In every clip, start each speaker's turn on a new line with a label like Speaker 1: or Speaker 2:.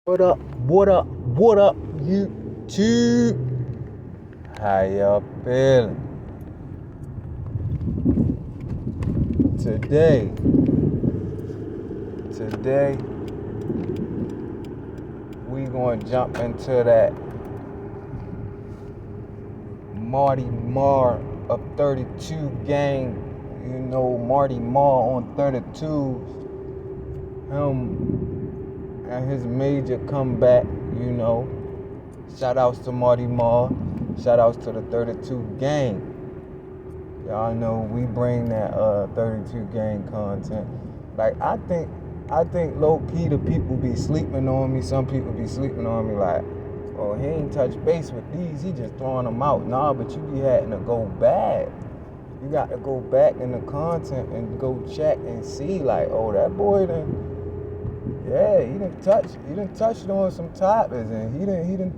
Speaker 1: What up, YouTube? How y'all feeling? Today, we gonna jump into that Marty Mar of 32 gang. You know, Marty Mar on 32. Him and his major comeback, you know. Shout outs to Marty Mar. Shout outs to the 32 gang. Y'all know we bring that 32 gang content. Like I think low key the people be sleeping on me. Some people be sleeping on me like, oh, he ain't touch base with these. He just throwing them out. Nah, but you be having to go back. You got to go back in the content and go check and see like, oh, that boy he done touched on some topics, and he done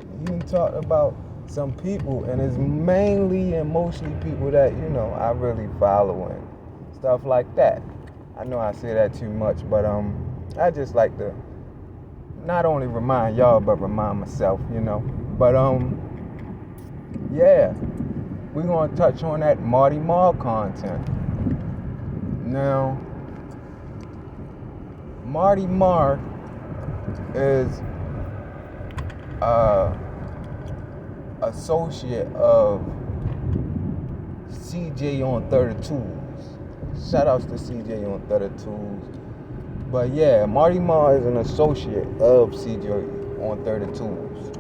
Speaker 1: talked about some people, and it's mainly and mostly people that, you know, I really follow and stuff like that. I know I say that too much, but I just like to not only remind y'all but remind myself, you know. But yeah, we're gonna touch on that Marty Mar content. Now, Marty Mar is associate of CJ on 32s. Shout outs to CJ on 32s. But yeah, Marty Mar is an associate of CJ on 32s.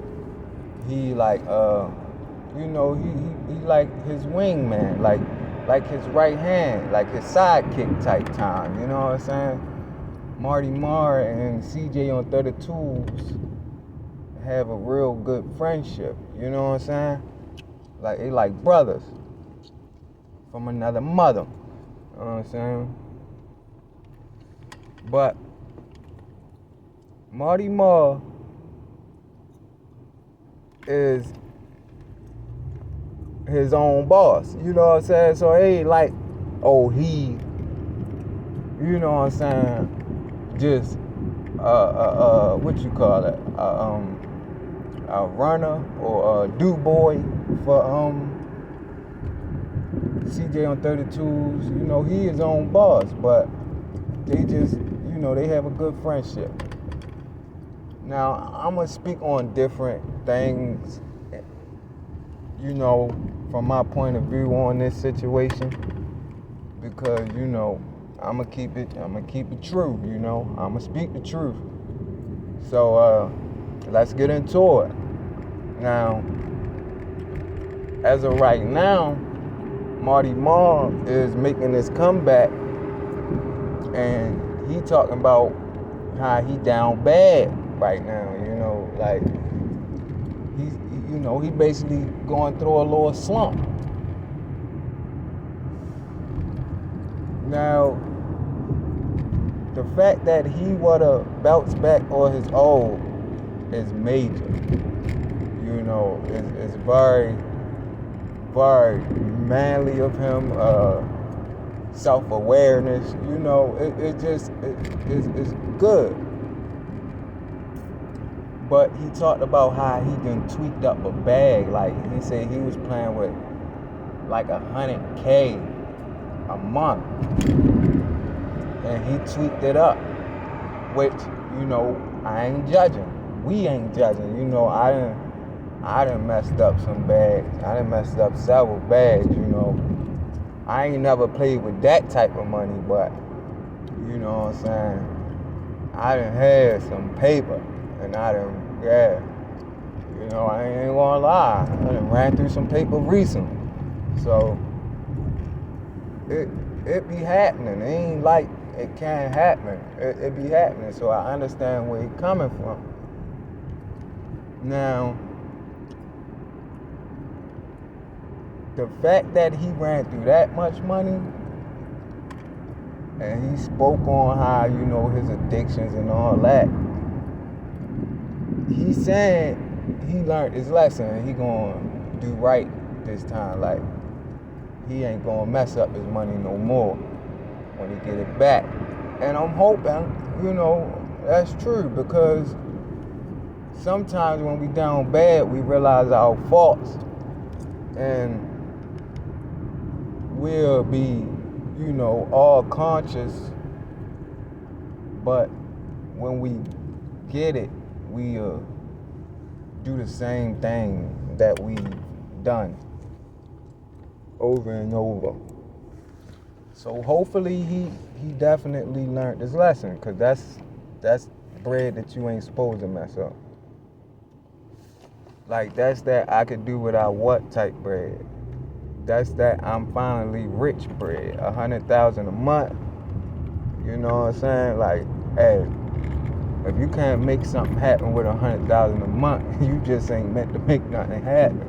Speaker 1: He like you know, he like his wingman, like his right hand, like his sidekick type time, you know what I'm saying? Marty Mar and CJ on 32s have a real good friendship, you know what I'm saying? Like they like brothers from another mother, you know what I'm saying? But Marty Mar is his own boss, you know what I'm saying? So it ain't like, oh, he, you know what I'm saying, just what you call it, a runner or a do boy for CJ on 32s. You know, he his own boss, but they just, you know, they have a good friendship. Now I'm gonna speak on different things, you know, from my point of view on this situation, because, you know, I'm gonna keep it true, you know. I'm gonna speak the truth. So let's get into it. Now, as of right now, Marty Mar is making this comeback, and he talking about how he down bad right now, you know, like he's, you know, he basically going through a little slump. Now, the fact that he woulda bounced back on his own is major. You know, it's very, very manly of him. Self-awareness. You know, it's good. But he talked about how he done tweaked up a bag. Like he said, he was playing with like $100K a month, and he tweaked it up, which, you know, I ain't judging. We ain't judging. You know, I done messed up some bags. I done messed up several bags, you know. I ain't never played with that type of money, but, you know what I'm saying, I done had some paper, and I done, yeah, you know, I ain't gonna lie, I done ran through some paper recently. So it be happening. It ain't like it can't happen. It be happening. So I understand where he coming from. Now, the fact that he ran through that much money, and he spoke on how, you know, his addictions and all that, he's saying he learned his lesson and he gonna do right this time. Like, he ain't gonna mess up his money no more when he get it back. And I'm hoping, you know, that's true, because sometimes when we down bad, we realize our faults, and we'll be, all conscious. But when we get it, we do the same thing that we done over and over. So hopefully he definitely learned his lesson, because that's bread that you ain't supposed to mess up. Like, that's that I could do without what type bread. That's that I'm finally rich bread. 100,000 a month. You know what I'm saying? Like, hey, if you can't make something happen with 100,000 a month, you just ain't meant to make nothing happen.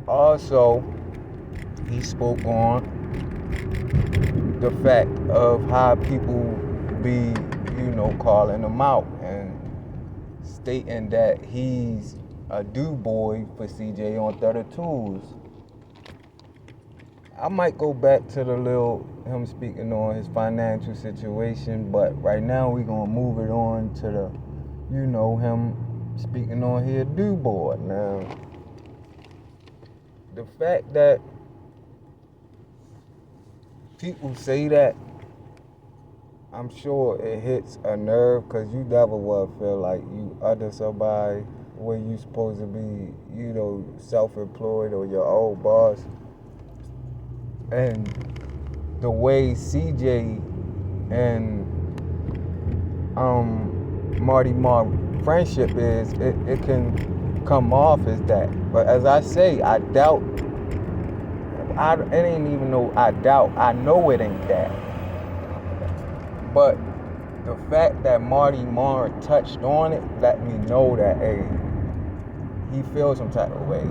Speaker 1: Also, he spoke on the fact of how people be, calling him out and stating that he's a do boy for CJ on 32s. I might go back to the him speaking on his financial situation, but right now we're gonna move it on to the, him speaking on his do boy. Now, the fact that people say that, I'm sure it hits a nerve, because you never will feel like you under somebody where you supposed to be, self-employed or your own boss. And the way CJ and Marty Mar friendship is, it can come off as that. But as I say, I doubt. It ain't even no I doubt. I know it ain't that. But the fact that Marty Mar touched on it let me know that, hey, he feels some type of way.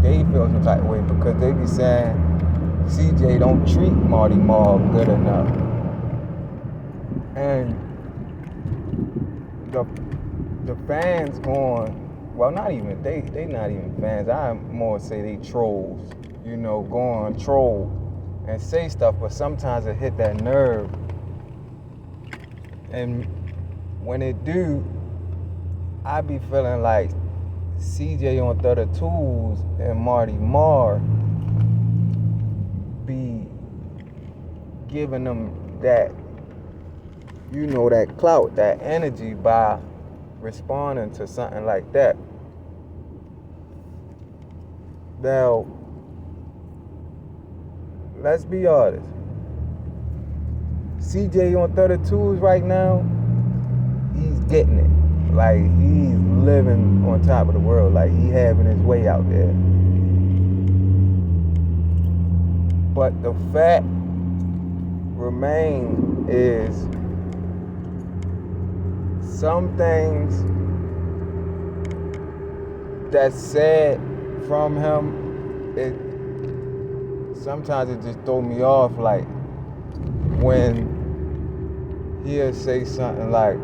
Speaker 1: They feel some type of way, because they be saying CJ don't treat Marty Mar good enough. And the fans going, well, not even, they not even fans. I more say they trolls, go on troll and say stuff, but sometimes it hit that nerve. And when it do, I be feeling like CJ on 32s and Marty Mar be giving them that, that clout, that energy by responding to something like that. Now, let's be honest. CJ on 32s right now, he's getting it. Like, he's living on top of the world. Like, he having his way out there. But the fact remains is, some things that's said from him, sometimes it just throw me off. Like, when he'll say something like,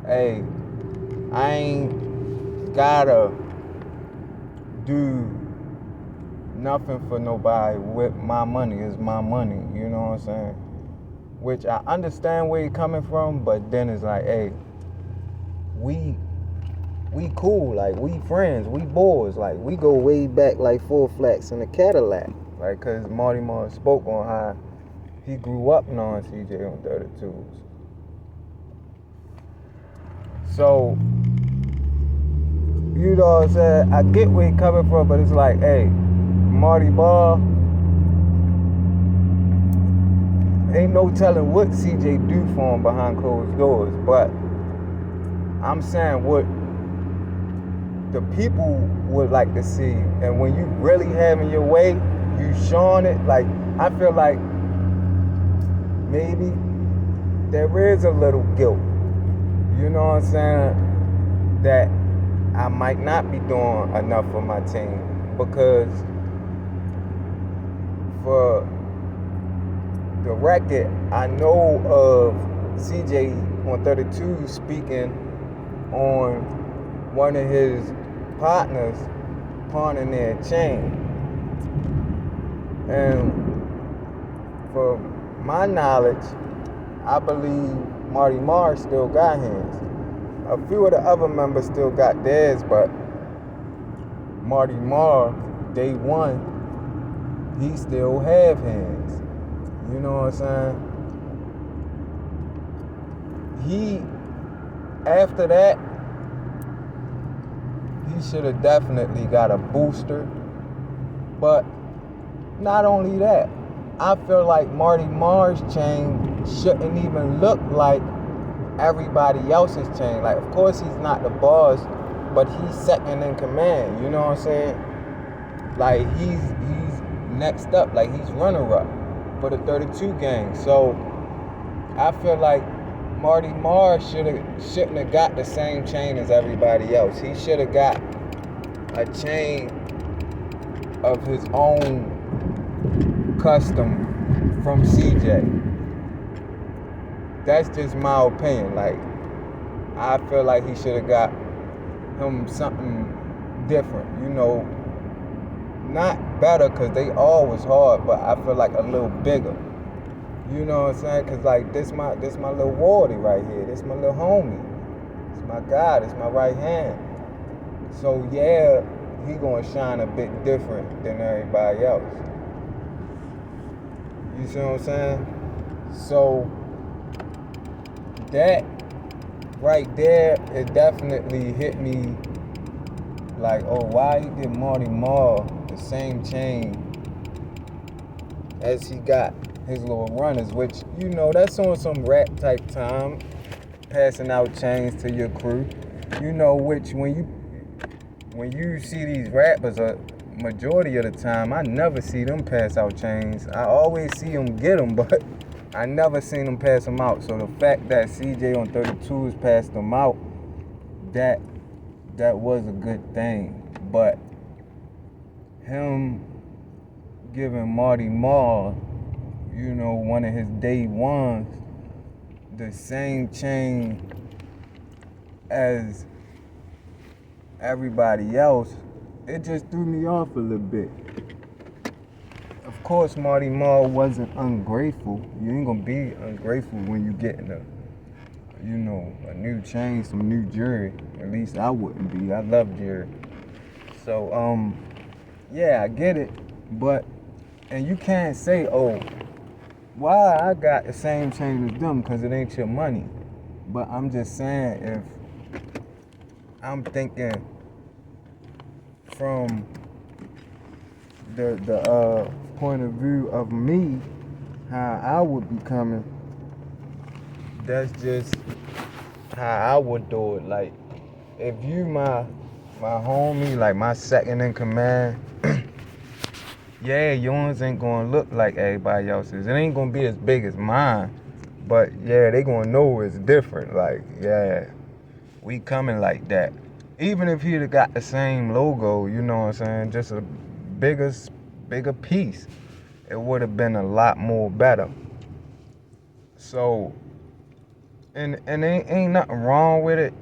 Speaker 1: hey, I ain't gotta do nothing for nobody with my money. It's my money, you know what I'm saying? Which I understand where you're coming from, but then it's like, hey, we cool, like, we friends, we boys, like, we go way back like Full Flats in a Cadillac. Like, cause Marty Mar spoke on how he grew up knowing CJ on 32s. So, you know what I'm saying? I get where you're coming from, but it's like, hey, Marty Mar, ain't no telling what CJ do for him behind closed doors. But I'm saying what the people would like to see. And when you really having your way, you showing it. Like, I feel like maybe there is a little guilt, you know what I'm saying, that I might not be doing enough for my team, because for the record, I know of CJ on 32 speaking on one of his partners pawning their chain. And for my knowledge, I believe Marty Mar still got his. A few of the other members still got theirs, but Marty Mar, day one, he still have his. You know what I'm saying? After that, he should have definitely got a booster. But not only that, I feel like Marty Mar's chain shouldn't even look like everybody else's chain. Like, of course he's not the boss, but he's second in command. You know what I'm saying? Like, he's next up. Like, he's runner-up for the 32 gang. So I feel like Marty Mar shouldn't have got the same chain as everybody else. He should have got a chain of his own custom from CJ. That's just my opinion. Like, I feel like he should have got him something different. You know, not better, because they all was hard, but I feel like a little bigger. You know what I'm saying? Because, like, this my little wardy right here. This my little homie. This my guy. This my right hand. So, yeah, he gonna shine a bit different than everybody else. You see what I'm saying? So, that right there, it definitely hit me like, oh, why he give Marty Mar the same chain as he got his little runners, which, you know, that's on some rap type time, passing out chains to your crew. You know, which when you see these rappers, a majority of the time, I never see them pass out chains. I always see them get them, but I never seen them pass them out. So the fact that CJ on 32s passed them out, that was a good thing. But him giving Marty Mar, you know, one of his day ones, the same chain as everybody else, it just threw me off a little bit. Of course, Marty Mar wasn't ungrateful. You ain't gonna be ungrateful when you getting a new chain, some new jewelry. At least I wouldn't be. I love jewelry. So, yeah, I get it. But, and you can't say, oh, why I got the same chain as them, because it ain't your money. But I'm just saying, if I'm thinking from the point of view of me, how I would be coming, that's just how I would do it. Like, if you my homie, like my second in command, yeah, yours ain't gonna look like everybody else's. It ain't gonna be as big as mine, but yeah, they gonna know it's different. Like, yeah, we coming like that. Even if he'd have got the same logo, you know what I'm saying, just a bigger piece, it would have been a lot more better. So, and ain't nothing wrong with it,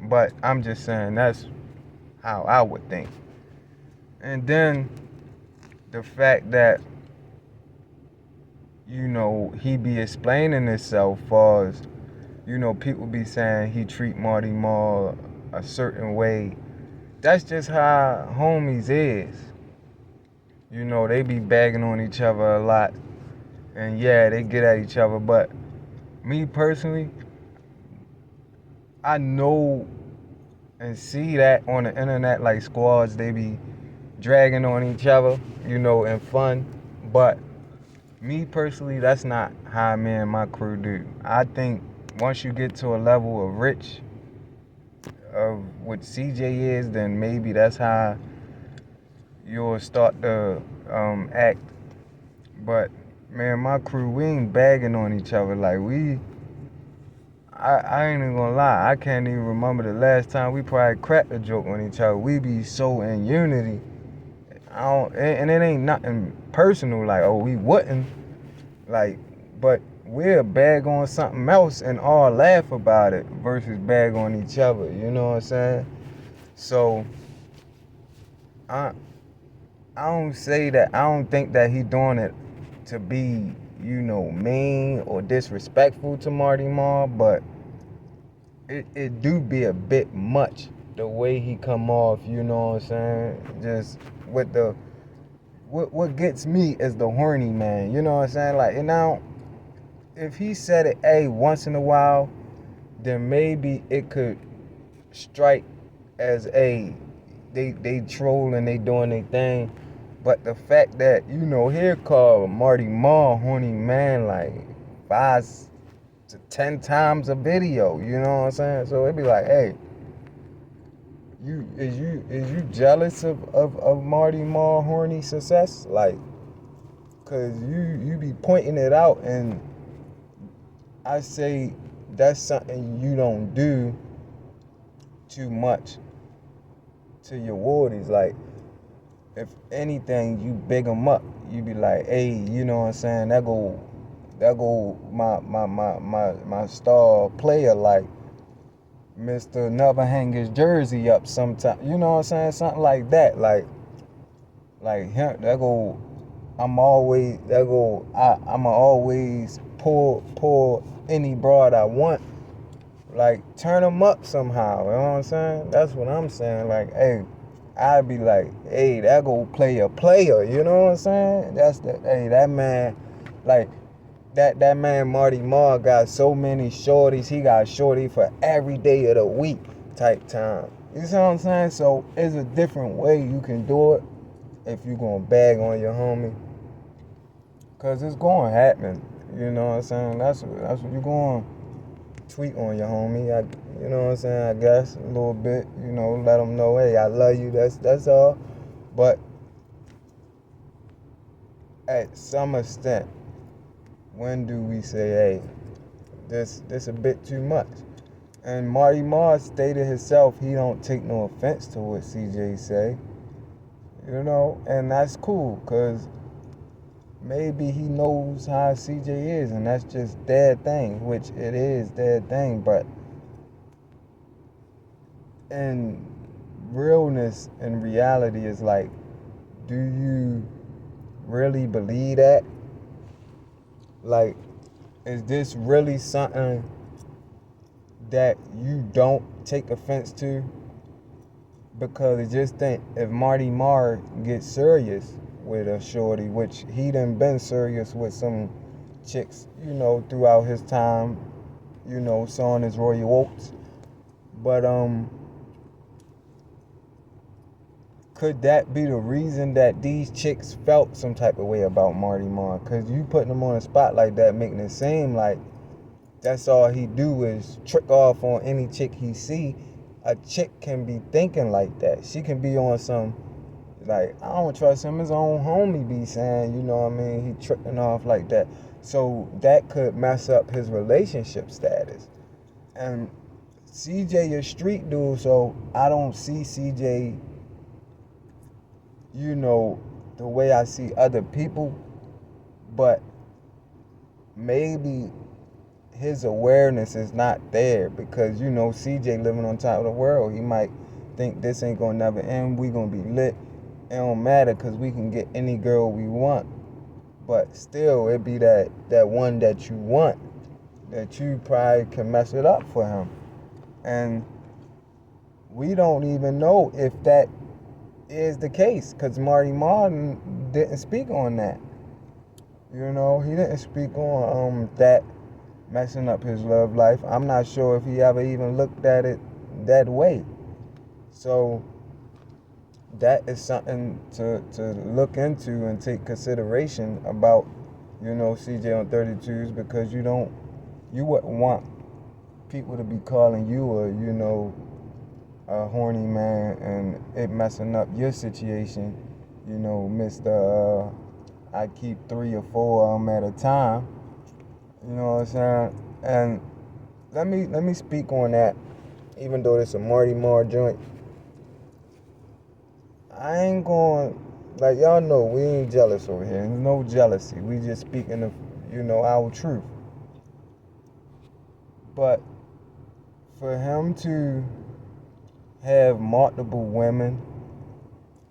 Speaker 1: but I'm just saying that's how I would think. And then the fact that, you know, he be explaining himself as, you know, people be saying he treat Marty Mar a certain way. That's just how homies is. You know, they be bagging on each other a lot. And yeah, they get at each other. But me personally, I know and see that on the internet, like squads, they be dragging on each other, you know, in fun. But me personally, that's not how me and my crew do. I think once you get to a level of rich, of what CJ is, then maybe that's how you'll start to act. But man, my crew, we ain't bagging on each other. Like, I ain't even gonna lie, I can't even remember the last time we probably cracked a joke on each other. We be so in unity. And it ain't nothing personal, like, oh, we wouldn't. Like, but we'll bag on something else and all laugh about it versus bag on each other. You know what I'm saying? So I don't think that he doing it to be mean or disrespectful to Marty Mar, but it do be a bit much the way he come off, you know what I'm saying? Just with the what gets me is the horny man, you know what I'm saying? Like, and now if he said it once in a while, then maybe it could strike as they troll and they doing their thing. But the fact that, here called Marty Mar horny man like 5 to 10 times a video, you know what I'm saying? So it'd be like, hey, is you jealous of Marty Mar horny success? Like, cause you be pointing it out, and I say that's something you don't do too much to your wardies. Like, if anything, you big them up. You be like, hey, you know what I'm saying? That go my star player, like Mr. Never hang his jersey up sometime. You know what I'm saying? Something like that. Like him, I'ma always pull any broad I want. Like, turn them up somehow. You know what I'm saying? That's what I'm saying. Like, hey, I'd be like, hey, that go player. You know what I'm saying? That man, like, that man Marty Mar got so many shorties. He got shorty for every day of the week type time. You see what I'm saying? So it's a different way you can do it if you gonna bag on your homie. Cause it's going to happen. You know what I'm saying? That's what you going to tweet on your homie. You know what I'm saying? I guess a little bit. Let them know, hey, I love you. That's all. But at some extent, when do we say, hey, this a bit too much? And Marty Mar stated himself he don't take no offense to what CJ say. And that's cool, because maybe he knows how CJ is, and that's just their thing, which it is their thing. But in realness and reality is like, do you really believe that? Like, is this really something that you don't take offense to? Because just think, if Marty Mar gets serious with a shorty, which he done been serious with some chicks, throughout his time, sawing his royal oats. But could that be the reason that these chicks felt some type of way about Marty Mar? Because you putting him on a spot like that, making it seem like that's all he do is trick off on any chick he see. A chick can be thinking like that. She can be on some, like, I don't trust him. His own homie be saying, you know what I mean? He tricking off like that. So that could mess up his relationship status. And CJ a street dude, so I don't see CJ, the way I see other people. But maybe his awareness is not there, because CJ living on top of the world. He might think this ain't gonna never end. We gonna be lit. It don't matter, because we can get any girl we want. But still, it be that one that you want, that you probably can mess it up for him. And we don't even know if that is the case, because Marty Martin didn't speak on that. He didn't speak on that messing up his love life. I'm not sure if he ever even looked at it that way. So that is something to look into and take consideration about, CJ on 32s, because you wouldn't want people to be calling you a horny man and it messing up your situation. Mr. I keep 3 or 4 of them at a time. You know what I'm saying? And let me speak on that, even though it's a Marty Mar joint. I ain't going, like, y'all know, we ain't jealous over here. There's no jealousy. We just speaking of, our truth. But for him to have multiple women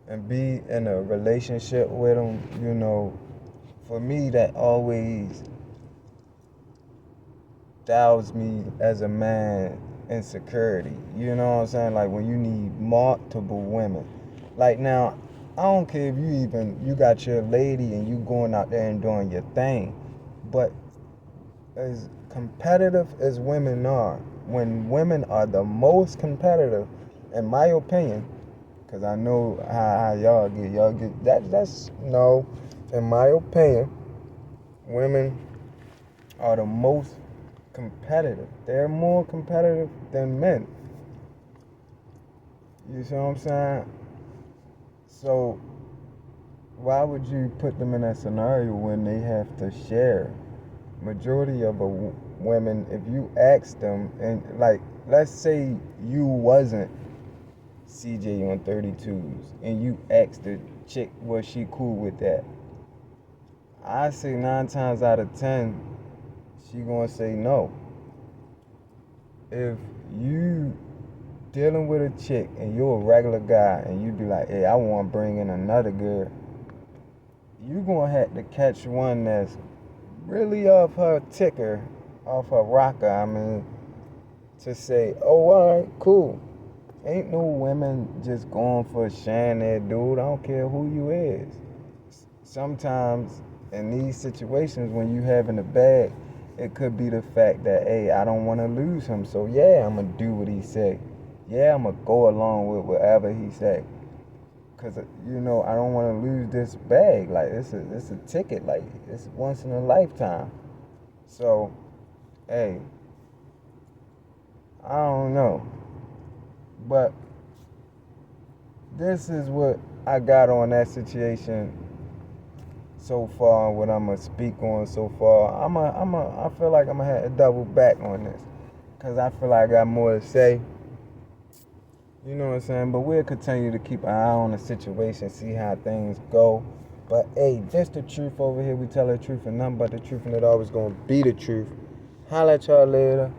Speaker 1: and be in a relationship with them, for me, that always doubts me as a man insecurity. You know what I'm saying? Like when you need multiple women. Like now, I don't care if you got your lady and you going out there and doing your thing, but as competitive as women are, when women are the most competitive, in my opinion, because I know how y'all get that's no, in my opinion, women are the most competitive. They're more competitive than men. You see what I'm saying? So why would you put them in that scenario when they have to share? Majority of women, if you ask them, and like, let's say you wasn't CJ on 32s, and you asked the chick, was she cool with that? I say 9 times out of 10, she gonna say no. If you dealing with a chick and you're a regular guy and you be like, hey, I want to bring in another girl, you gonna have to catch one that's really off her ticker, off her rocker, I mean, to say, oh, all right, cool. Ain't no women just going for sharing their dude. I don't care who you is. Sometimes in these situations when you having a bag, it could be the fact that, hey, I don't want to lose him, so yeah, I'm going to do what he say. Yeah, I'm going to go along with whatever he say. Because, you know, I don't want to lose this bag. Like, it's a ticket. Like, it's once in a lifetime. So, hey, I don't know. But this is what I got on that situation so far, what I'm going to speak on so far. I feel like I'm going to have to double back on this. Because I feel like I got more to say. You know what I'm saying? But we'll continue to keep an eye on the situation, see how things go. But hey, just the truth over here. We tell the truth and nothing but the truth, and it always gonna be the truth. Holla at y'all later.